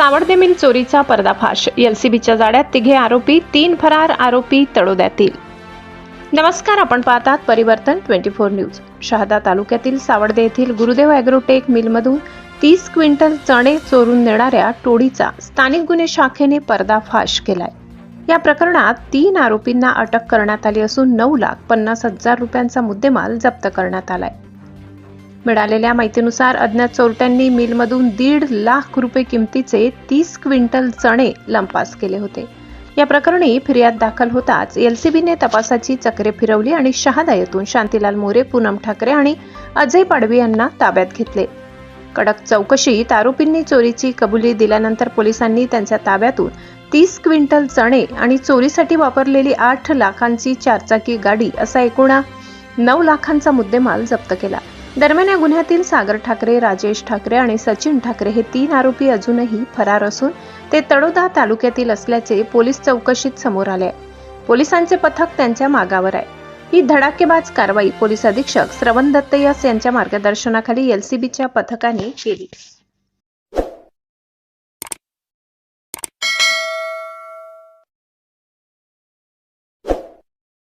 Savalde mill चोरीचा पर्दाफाश, एलसीबीच्या जाळ्यात तिघे आरोपी, 3 फरार आरोपी तळोद्यातील। नमस्कार, आपण पाहतात परिवर्तन 24 न्यूज। शहादा तालुक्यातील सावळदे येथील गुरुदेव ॲग्रोटेक मिलमधून 30 क्विंटल चणे चोरून नेणाऱ्या टोळीचा स्थानिक गुन्हे शाखेने पर्दाफाश केलाय। या प्रकरणात 3 आरोपींना अटक करण्यात आली असून 9,50,000 रुपयांचा मुद्देमाल जप्त करण्यात आलाय। मिळालेल्या माहितीनुसार अज्ञात चोरट्यांनी मिलमधून 1.5 लाख रुपये किमतीचे 30 क्विंटल चणे लंपास केले होते। या प्रकरणी फिर्याद दाखल होताच एलसीबीने तपासाची चक्रे फिरवली आणि शहादा येथून शांतीलाल मोरे, पूनम ठाकरे आणि अजय पाडवी यांना ताब्यात घेतले। कडक चौकशीत आरोपींनी चोरीची कबुली दिल्यानंतर पोलिसांनी त्यांच्या ताब्यातून 30 क्विंटल चणे आणि चोरीसाठी वापरलेली 8 लाखांची चारचाकी गाडी असा एकूण 9 लाखांचा मुद्देमाल जप्त केला। दरम्यान या गुन्ह्यातील सागर ठाकरे, राजेश ठाकरे आणि सचिन ठाकरे हे 3 आरोपी अजूनही फरार असून ते तळोदा तालुक्यातील असल्याचे पोलीस चौकशीत समोर आले आहे। पोलिसांचे पथक त्यांच्या मागावर आहे। ही धडाकेबाज कारवाई पोलीस अधीक्षक श्रवण दत्त यांच्या मार्गदर्शनाखाली एलसीबीच्या पथकाने केली।